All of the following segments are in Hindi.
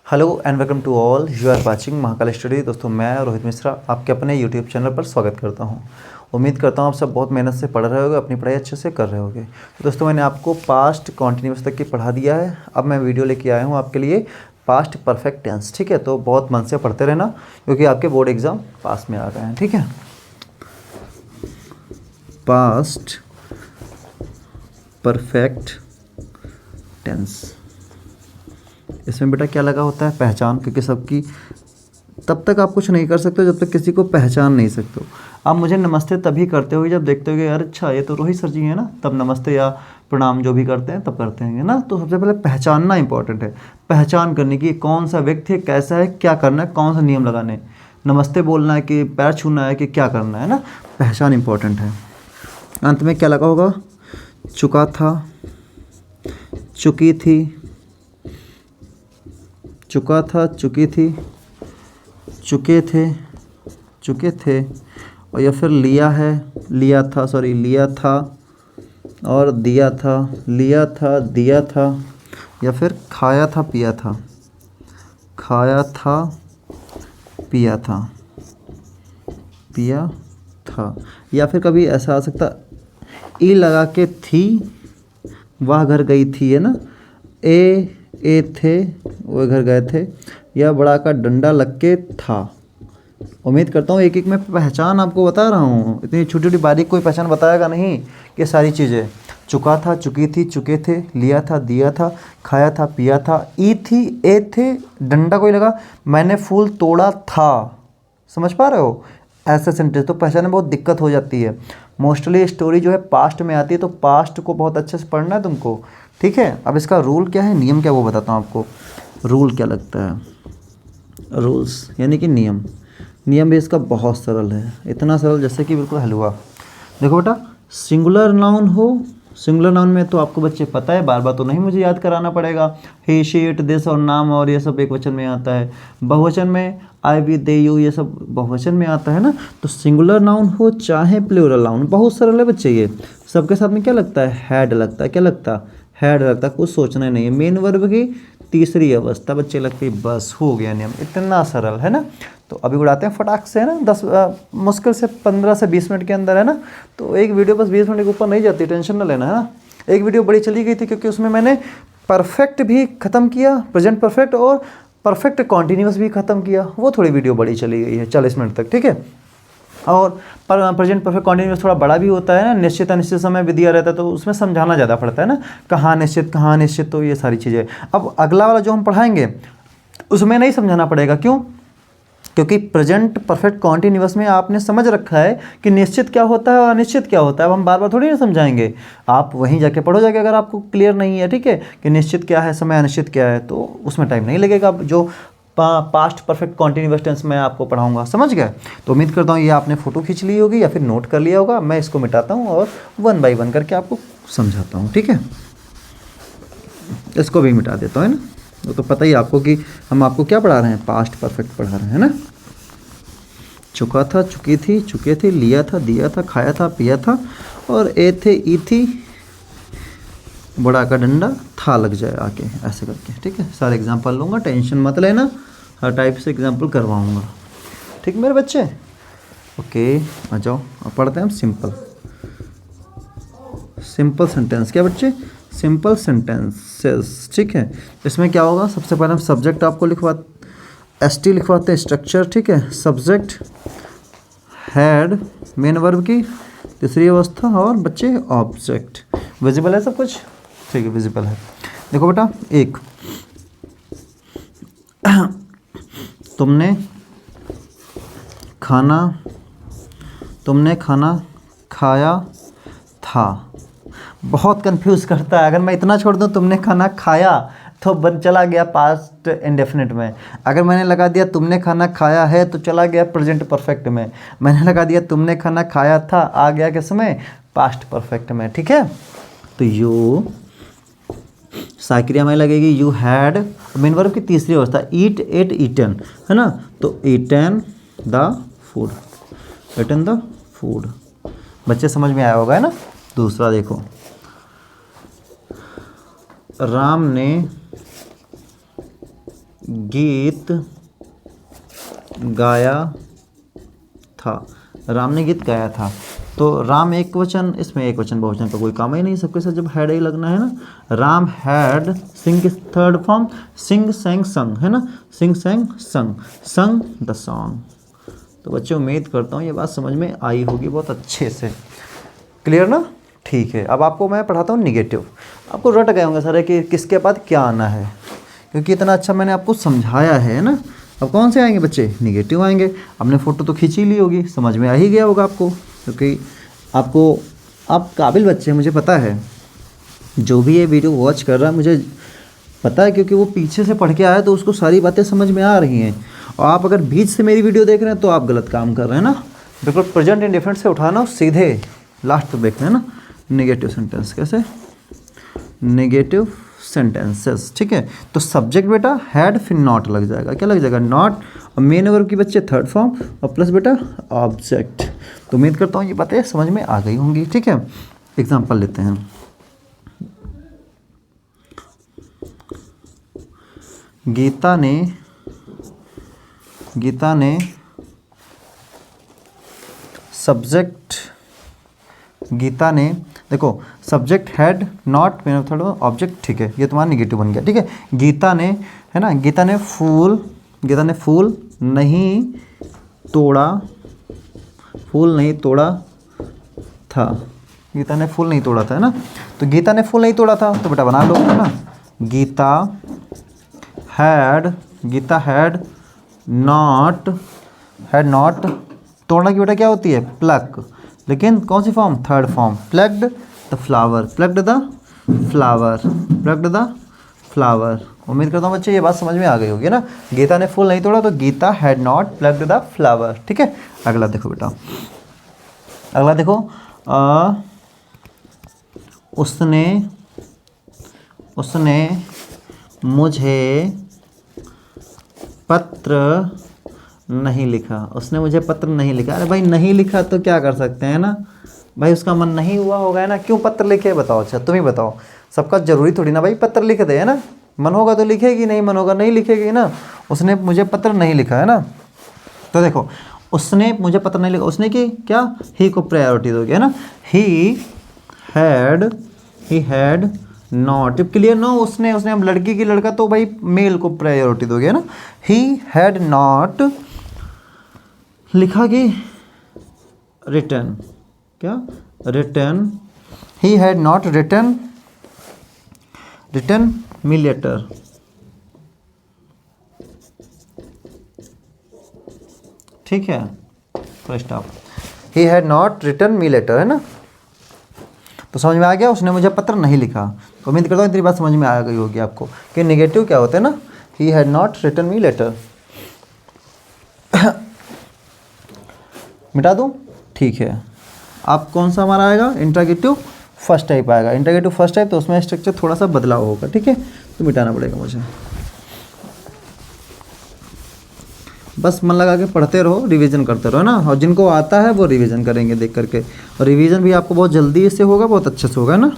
Hello and welcome to all you are watching Mahakal study. दोस्तों मैं रोहित मिश्रा आपके अपने यूट्यूब चैनल पर स्वागत करता हूं। उम्मीद करता हूं आप सब बहुत मेहनत से पढ़ रहे होगे, अपनी पढ़ाई अच्छे से कर रहे होगे। तो दोस्तों मैंने आपको पास्ट कॉन्टिन्यूस तक की पढ़ा दिया है। अब मैं वीडियो लेके आया हूं आपके लिए पास्ट परफेक्ट टेंस। ठीक है, तो बहुत मन से पढ़ते रहना क्योंकि आपके बोर्ड एग्ज़ाम पास में आ गए हैं। ठीक है, पास्ट परफेक्ट टेंस, इसमें बेटा क्या लगा होता है? पहचान। क्योंकि सबकी तब तक आप कुछ नहीं कर सकते जब तक किसी को पहचान नहीं सकते हो। आप मुझे नमस्ते तभी करते हो जब देखते हो कि यार अच्छा ये तो रोहित सर जी हैं ना, तब नमस्ते या प्रणाम जो भी करते हैं तब करते हैं ना। तो सबसे पहले पहचानना इंपॉर्टेंट है। पहचान करने की कौन सा व्यक्ति है, कैसा है, क्या करना है, कौन सा नियम लगाने, नमस्ते बोलना है कि पैर छूना है कि क्या करना है ना। पहचान इंपॉर्टेंट है। अंत में क्या लगा होगा? चुका था, चुकी थी, चुका था, चुकी थी, चुके थे, चुके थे, और या फिर लिया है, लिया था, सॉरी लिया था और दिया था, लिया था, दिया था, या फिर खाया था, पिया था, खाया था, पिया था, पिया था। या फिर कभी ऐसा आ सकता ई लगा के थी, वह घर गई थी, है ना। ए थे, वो घर गए थे, या बड़ा का डंडा लग के था। उम्मीद करता हूँ एक एक में पहचान आपको बता रहा हूँ। इतनी छोटी छोटी बारीक कोई पहचान बताएगा नहीं। ये सारी चीज़ें चुका था, चुकी थी, चुके थे, लिया था, दिया था, खाया था, पिया था, ई थी, ए थे, डंडा कोई लगा, मैंने फूल तोड़ा था। समझ पा रहे हो? ऐसे सेंटेंस तो पहचानने में बहुत दिक्कत हो जाती है। मोस्टली स्टोरी जो है पास्ट में आती है, तो पास्ट को बहुत अच्छे से पढ़ना है तुमको। ठीक है, अब इसका रूल क्या है, नियम क्या, वो बताता हूँ आपको। रूल क्या लगता है? रूल्स यानी कि नियम। नियम भी इसका बहुत सरल है, इतना सरल जैसे कि बिल्कुल हलवा। देखो बेटा, सिंगुलर नाउन हो, सिंगुलर नाउन में तो आपको बच्चे पता है, बार बार तो नहीं मुझे याद कराना पड़ेगा। ही, शी, इट, दिस और नाम और ये सब एक वचन में आता है। बहुवचन में आई, वी, दे, यू, ये सब बहुवचन में आता है ना। तो सिंगुलर नाउन हो चाहे प्लूरल नाउन, बहुत सरल है बच्चे। ये सबके साथ में क्या लगता है? हैड लगता है। क्या लगता है? हैड लगता है। कुछ सोचना ही नहीं है। मेन वर्ब की तीसरी अवस्था बच्चे लगती है, बस हो गया नियम। इतना सरल है ना। तो अभी उड़ाते हैं फटाक से, है ना। मुश्किल से 15 से 20 मिनट के अंदर, है ना। तो एक वीडियो बस 20 मिनट के ऊपर नहीं जाती, टेंशन ना लेना, है ना। एक वीडियो बड़ी चली गई थी क्योंकि उसमें मैंने परफेक्ट भी ख़त्म किया, प्रेजेंट परफेक्ट, और परफेक्ट कॉन्टीन्यूस भी ख़त्म किया। वो थोड़ी वीडियो बड़ी चली गई है, 40 मिनट तक। ठीक है, और प्रेजेंट परफेक्ट कॉन्टिन्यूस थोड़ा बड़ा भी होता है ना। निश्चित अनिश्चित समय भी दिया रहता है, तो उसमें समझाना ज़्यादा पड़ता है ना। कहाँ निश्चित, कहाँ निश्चित, तो ये सारी चीज़ें। अब अगला वाला जो हम पढ़ाएंगे उसमें नहीं समझाना पड़ेगा। क्यों? क्योंकि प्रेजेंट परफेक्ट कॉन्टिन्यूस में आपने समझ रखा है कि निश्चित क्या होता है और अनिश्चित क्या होता है। अब हम बार बार थोड़ी ना समझाएंगे, आप वहीं जाके पढ़ो जाके, अगर आपको क्लियर नहीं है। ठीक है, कि निश्चित क्या है, समय अनिश्चित क्या है, तो उसमें टाइम नहीं लगेगा। जो पास्ट परफेक्ट कॉन्टिन्यूस टेंस मैं आपको पढ़ाऊंगा, समझ गए? तो उम्मीद करता हूँ ये आपने फ़ोटो खींच ली होगी या फिर नोट कर लिया होगा। मैं इसको मिटाता हूँ और 1 बाय 1 करके आपको समझाता हूँ। ठीक है, इसको भी मिटा देता हूँ, है ना। वो तो पता ही आपको कि हम आपको क्या पढ़ा रहे हैं, पास्ट परफेक्ट पढ़ा रहे हैं ना। चुका था, चुकी थी, चुके थे, लिया था, दिया था, खाया था, पिया था, और ए थे, ई थी, बड़ा का डंडा था लग जाए आके, ऐसे करके। ठीक है, सारे एग्जाम्पल लूँगा, टेंशन मत लेना, हर टाइप से एग्जाम्पल करवाऊँगा। ठीक मेरे बच्चे? ओके, आ जाओ अब पढ़ते हैं हम सिंपल सिंपल सेंटेंस। क्या बच्चे? Simple sentences. ठीक है, इसमें क्या होगा? सबसे पहले हम सब्जेक्ट आपको ST लिखवाते हैं, स्ट्रक्चर। ठीक है, सब्जेक्ट, हैड, मेन वर्ब की तीसरी अवस्था, और बच्चे ऑब्जेक्ट। विजिबल है सब कुछ? ठीक है, विजिबल है। देखो बेटा, एक, तुमने खाना खाया था। बहुत कंफ्यूज करता है। अगर मैं इतना छोड़ दूं तुमने खाना खाया तो बन चला गया पास्ट इंडेफिनिट में। अगर मैंने लगा दिया तुमने खाना खाया है तो चला गया प्रेजेंट परफेक्ट में। मैंने लगा दिया तुमने खाना खाया था, आ गया किस में? पास्ट परफेक्ट में। ठीक है, तो यू साइक्रिया में लगेगी, यू हैड, मेन वर्ब की तीसरी अवस्था, ईट, एट, ईटन, है ना। तो eaten the food, eaten the food. बच्चे समझ में आया होगा, है ना। दूसरा देखो, राम ने गीत गाया था। राम ने गीत गाया था। तो राम एक वचन, इसमें एक वचन बहुवचन का कोई काम ही नहीं, सबके साथ जब हैड ही लगना है ना। राम हैड, सिंग की थर्ड फॉर्म, सिंग सैंग संग है ना, सिंग सैंग संग, संग द सॉन्ग। तो बच्चे उम्मीद करता हूँ ये बात समझ में आई होगी बहुत अच्छे से। क्लियर ना? ठीक है, अब आपको मैं पढ़ाता हूँ निगेटिव। आपको रट गए होंगे सारे कि किसके बाद क्या आना है, क्योंकि इतना अच्छा मैंने आपको समझाया है ना। अब कौन से आएंगे बच्चे? निगेटिव आएंगे। आपने फ़ोटो तो खींच ही ली होगी, समझ में आ ही गया होगा आपको, क्योंकि आपको, आप काबिल बच्चे हैं, मुझे पता है। जो भी ये वीडियो वॉच कर रहा है मुझे पता है, क्योंकि वो पीछे से पढ़ के आया तो उसको सारी बातें समझ में आ रही हैं। और आप अगर बीच से मेरी वीडियो देख रहे हैं तो आप गलत काम कर रहे हैं ना। बिल्कुल प्रेजेंट इंडिफरेंट से उठाना और सीधे लास्ट तक देखना है ना। नेगेटिव सेंटेंस कैसे? नेगेटिव सेंटेंसेस, ठीक है। तो सब्जेक्ट बेटा हैड, फिर नॉट लग जाएगा। क्या लग जाएगा? नॉट। और मेन वर्ब की बच्चे थर्ड फॉर्म, और प्लस बेटा ऑब्जेक्ट। तो उम्मीद करता हूँ ये बातें समझ में आ गई होंगी, ठीक है। एग्जाम्पल लेते हैं। गीता ने सब्जेक्ट, गीता ने, देखो subject had, not, main third object, ठीक है। ये तुम्हारा निगेटिव बन गया, ठीक है। गीता ने, है ना, गीता ने फूल नहीं तोड़ा, फूल नहीं तोड़ा था। गीता ने फूल नहीं तोड़ा था, है ना। तो गीता ने फूल नहीं तोड़ा था, तो बेटा बना लो, है ना। गीता हैड नॉट, तोड़ना की बेटा क्या होती है? प्लक। लेकिन कौन सी form? Third form. Plucked the flower, उम्मीद करता हूँ बच्चे ये बात समझ में आ गई होगी ना। गीता ने फूल नहीं तोड़ा, तो Geeta had not plugged the flower, ठीक है। अगला देखो बेटा, अगला देखो, उसने मुझे पत्र नहीं लिखा। उसने मुझे पत्र नहीं लिखा। अरे भाई नहीं लिखा तो क्या कर सकते हैं ना भाई, उसका मन नहीं हुआ होगा, है ना। क्यों पत्र लिखे बताओ? अच्छा तुम ही बताओ। सबका जरूरी थोड़ी ना भाई पत्र लिख दे, है ना। मन होगा तो लिखेगी, नहीं मन होगा नहीं लिखेगी ना। उसने मुझे पत्र नहीं लिखा, है ना। तो देखो उसने मुझे पत्र नहीं लिखा, उसने की क्या? ही को प्रायोरिटी दोगे, है ना। He had not, clear no. उसने हम लड़की की, लड़का तो भाई मेल को प्रायोरिटी दोगे, है ना। ही हैड नॉट लिखा कि रिटर्न, क्या? Return. He had not return me later. ठीक है, first stop. He had not return me later, है ना। तो समझ में आ गया, उसने मुझे पत्र नहीं लिखा। तो उम्मीद करता हूँ इतनी बात समझ में आ गई होगी आपको कि नेगेटिव क्या होता है ना। He had not return me later. मिटा दूँ? ठीक है। आप कौन सा हमारा आएगा? इंट्रोगेटिव फर्स्ट टाइप आएगा। इंट्रोगेटिव फर्स्ट टाइप, तो उसमें स्ट्रक्चर थोड़ा सा बदलाव होगा, ठीक है। तो मिटाना पड़ेगा मुझे। बस मन लगा के पढ़ते रहो, रिवीजन करते रहो ना। और जिनको आता है वो रिवीजन करेंगे देख करके। और रिवीजन भी आपको बहुत जल्दी से होगा, बहुत अच्छे से होगा ना।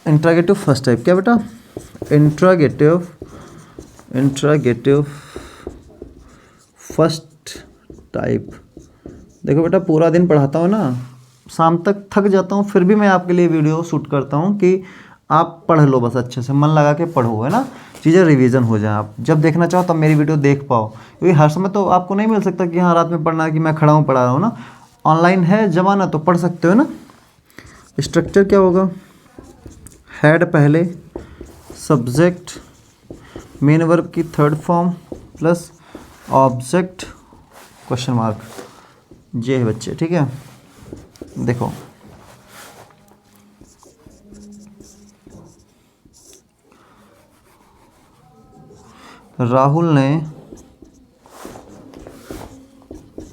इंट्रोगेटिव फर्स्ट टाइप क्या बेटा? Interrogative first type. देखो बेटा पूरा दिन पढ़ाता हूँ ना, शाम तक थक जाता हूँ, फिर भी मैं आपके लिए वीडियो शूट करता हूँ कि आप पढ़ लो, बस अच्छे से मन लगा के पढ़ो, है ना। चीज़ें रिवीजन हो जाए, आप जब देखना चाहो तब मेरी वीडियो देख पाओ। क्योंकि हर समय तो आपको नहीं मिल सकता कि हाँ रात में पढ़ना है कि मैं खड़ा हूँ पढ़ा रहा हूँ ना। ऑनलाइन है ज़माना तो पढ़ सकते हो ना। स्ट्रक्चर क्या होगा? हैड पहले, सब्जेक्ट, मेन वर्ब की third form plus object question mark. ये है बच्चे, ठीक है। देखो राहुल ने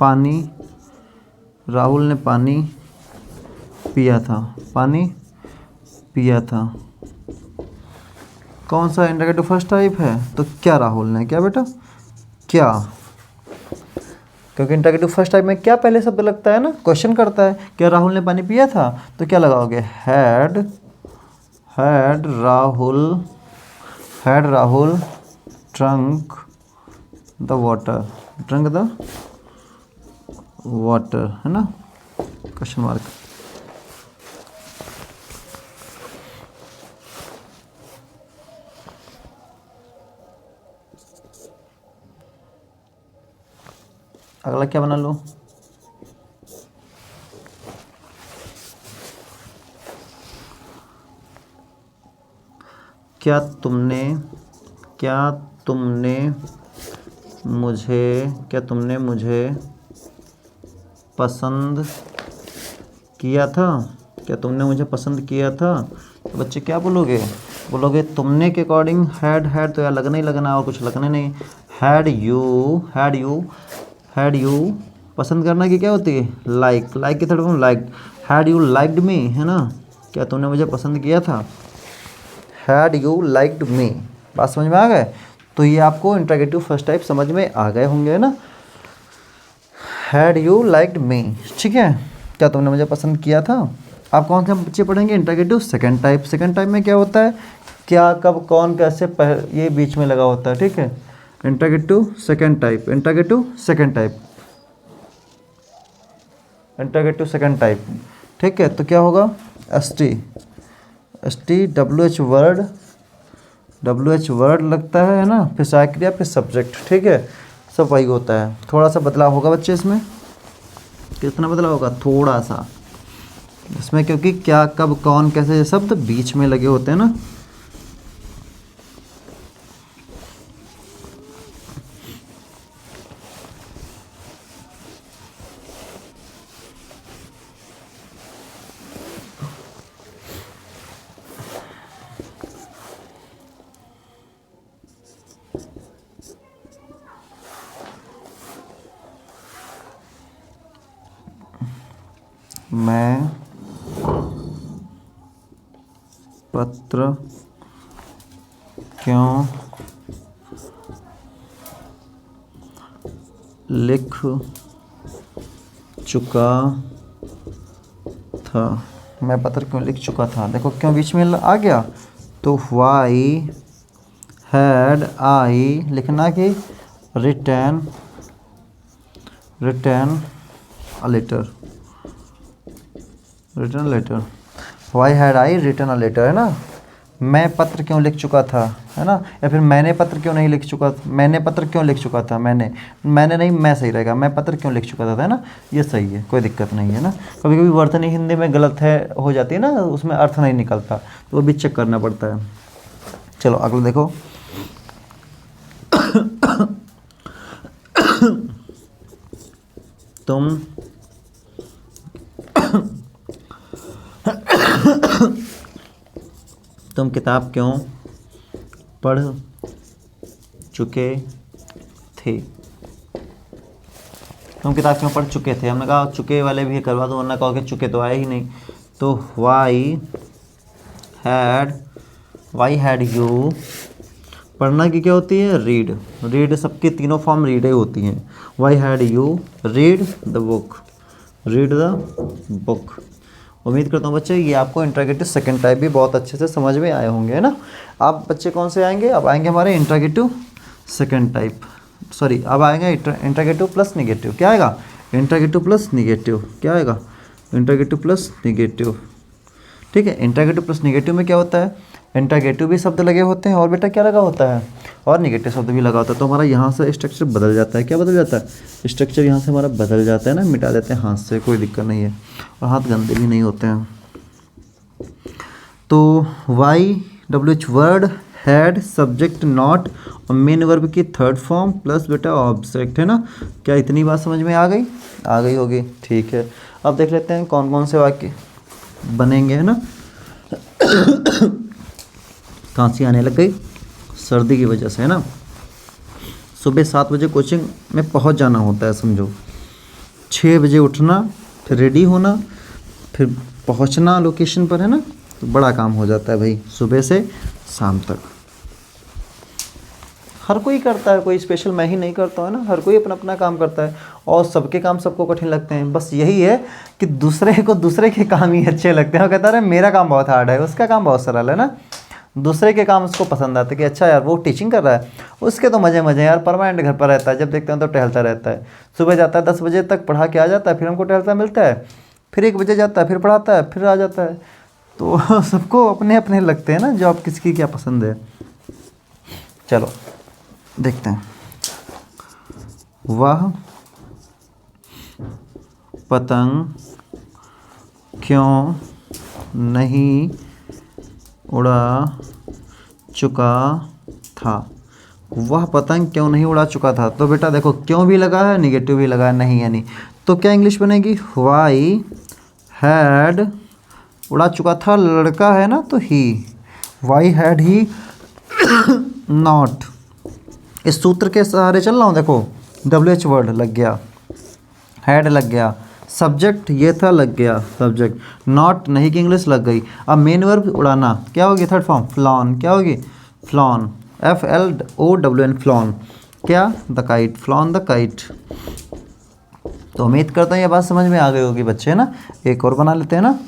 पानी पिया था। कौन सा इंट्रोगेटिव फर्स्ट टाइप है? तो क्या राहुल ने, क्या बेटा? क्या क्योंकि इंट्रोगेटिव फर्स्ट टाइप में क्या पहले शब्द लगता है ना, क्वेश्चन करता है, क्या राहुल ने पानी पिया था, तो क्या लगाओगे, had Rahul drunk the water, है ना, क्वेश्चन मार्क। अगला क्या बना लो, क्या तुमने मुझे पसंद किया था, तो बच्चे क्या बोलोगे तुमने के अकॉर्डिंग हैड तो यार लगना ही लगना, और कुछ लगने नहीं। हैड यू पसंद करना की क्या होती है, लाइक की third form like. Had you liked me, है ना, क्या तुमने मुझे पसंद किया था, हैड यू लाइक्ड मी। बात समझ में आ गए, तो ये आपको इंट्रोगेटिव फर्स्ट टाइप समझ में आ गए होंगे ना, हैड यू लाइक्ड मी, ठीक है, क्या तुमने मुझे पसंद किया था। आप कौन से बच्चे पढ़ेंगे, इंट्रोगेटिव सेकंड टाइप में क्या होता है, क्या कब कौन कैसे ये बीच में लगा होता है, ठीक है, इंट्रोगेटिव सेकंड टाइप, ठीक है। तो क्या होगा, S T W H word लगता है ना, फिर सहायक क्रिया, फिर सब्जेक्ट, ठीक है, सब वही होता है। थोड़ा सा बदलाव होगा बच्चे इसमें, कितना बदलाव होगा, थोड़ा सा इसमें, क्योंकि क्या कब कौन कैसे ये शब्द बीच में लगे होते हैं ना। मैं पत्र क्यों लिख चुका था, देखो क्यों बीच में आ गया, तो वाई हैड आई लिखना कि return a letter, why had I return a letter, है ना। मैं पत्र क्यों लिख चुका था, है ना, या फिर मैंने पत्र क्यों नहीं लिख चुका था, मैंने नहीं, मैं सही रहेगा, मैं पत्र क्यों लिख चुका था, है ना, ये सही है, कोई दिक्कत नहीं है ना। कभी कभी वर्तनी हिंदी में गलत हो जाती है ना, उसमें अर्थ नहीं निकलता, तो वो भी चेक करना पड़ता है। चलो अगला देखो, तुम किताब क्यों पढ़ चुके थे, हमने कहा चुके वाले भी करवा दो, वरना कहोगे चुके तो आए ही नहीं। तो वाई हैड यू, पढ़ना की क्या होती है, रीड सबकी तीनों फॉर्म रीड ही होती हैं। Why had you read the book. उम्मीद करता हूँ बच्चे ये आपको इंट्रोगेटिव सेकंड टाइप भी बहुत अच्छे से समझ में आए होंगे, है ना। अब बच्चे कौन से आएंगे, अब आएंगे हमारे इंट्रोगेटिव सेकंड टाइप, सॉरी अब आएगा इंट्रोगेटिव प्लस निगेटिव। क्या आएगा, इंट्रोगेटिव प्लस निगेटिव, ठीक है। इंट्रोगेटिव प्लस निगेटिव में क्या होता है, इंट्रोगेटिव भी शब्द लगे होते हैं, और बेटा क्या लगा होता है, और निगेटिव शब्द भी लगा होता है। तो हमारा यहाँ से स्ट्रक्चर बदल जाता है, क्या बदल जाता है, स्ट्रक्चर यहाँ से हमारा बदल जाता है ना, मिटा देते हैं हाथ से, कोई दिक्कत नहीं है, और हाथ गंदे भी नहीं होते हैं। तो YWH word, had, subject, not, और मेन वर्ब की थर्ड फॉर्म प्लस बेटा ऑब्जेक्ट, है ना। क्या इतनी बात समझ में आ गई होगी, ठीक है। अब देख लेते हैं कौन कौन से वाक्य बनेंगे, है ना। खांसी आने लग गई सर्दी की वजह से, है ना। सुबह 7 बजे कोचिंग में पहुंच जाना होता है, समझो 6 बजे उठना, फिर रेडी होना, फिर पहुंचना लोकेशन पर, है ना। तो बड़ा काम हो जाता है भाई सुबह से शाम तक। हर कोई करता है, कोई स्पेशल मैं ही नहीं करता हूँ ना, हर कोई अपना अपना काम करता है और सबके काम सबको कठिन लगते हैं। बस यही है कि दूसरे को दूसरे के काम ही अच्छे लगते हैं। वो कहता है मेरा काम बहुत हार्ड है, उसका काम बहुत सरल है ना। दूसरे के काम उसको पसंद आते हैं कि अच्छा यार वो टीचिंग कर रहा है, उसके तो मज़े मज़े यार, परमानेंट घर पर रहता है, जब देखते हैं तो टहलता रहता है। सुबह जाता है 10 बजे तक पढ़ा के आ जाता है, फिर हमको टहलता मिलता है, फिर 1 बजे जाता है, फिर पढ़ाता है, फिर आ जाता है। तो सबको अपने अपने लगते हैं ना जॉब, किसकी क्या पसंद है। चलो देखते हैं। वह पतंग क्यों नहीं उड़ा चुका था। वह पतंग क्यों नहीं उड़ा चुका था। तो बेटा देखो क्यों भी लगा है, निगेटिव भी लगा है, नहीं यानी तो क्या इंग्लिश बनेगी, वाई हैड, उड़ा चुका था लड़का है ना तो ही, वाई हैड ही नॉट। इस सूत्र के सहारे चल रहा हूँ, देखो WH वर्ड लग गया, हैड लग गया, सब्जेक्ट ये था लग गया सब्जेक्ट, नॉट नहीं की इंग्लिश लग गई। अब मेन वर्ब उड़ाना क्या होगी, थर्ड फॉर्म फ्लॉन, क्या होगी फ्लॉन, FLOWN फ्लॉन, क्या the kite, flown the kite. तो उम्मीद करता हूँ ये बात समझ में आ गई होगी बच्चे, है ना। एक और बना लेते हैं ना।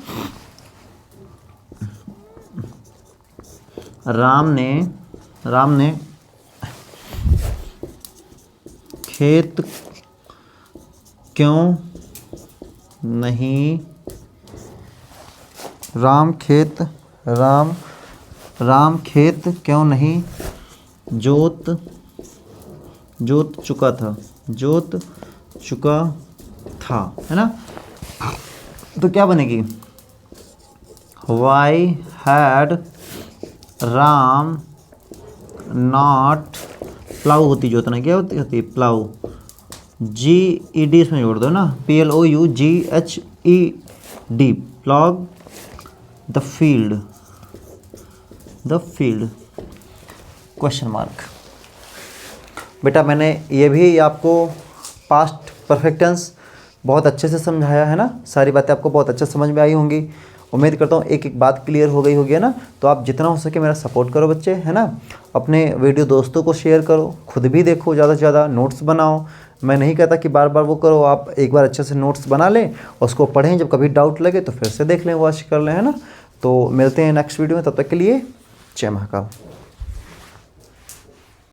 राम ने खेत क्यों नहीं, राम खेत क्यों नहीं जोत चुका था, है ना। तो क्या बनेगी, why had Ram not, plough होती जोतना, क्या होती प्लाऊ, GED इसमें जोड़ दो ना, PLOUGHED, plough the field question mark. बेटा मैंने ये भी आपको पास्ट परफेक्ट टेंस बहुत अच्छे से समझाया है ना, सारी बातें आपको बहुत अच्छे से समझ में आई होंगी। उम्मीद करता हूँ एक एक बात क्लियर हो गई होगी, है ना। तो आप जितना हो सके मेरा सपोर्ट करो बच्चे, है ना। अपने वीडियो दोस्तों को शेयर करो, खुद भी देखो, ज़्यादा से ज़्यादा नोट्स बनाओ। मैं नहीं कहता कि बार बार वो करो, आप एक बार अच्छे से नोट्स बना लें, उसको पढ़ें, जब कभी डाउट लगे तो फिर से देख लें, वॉच कर लें, है ना। तो मिलते हैं नेक्स्ट वीडियो में, तब तक के लिए जय महाकाल।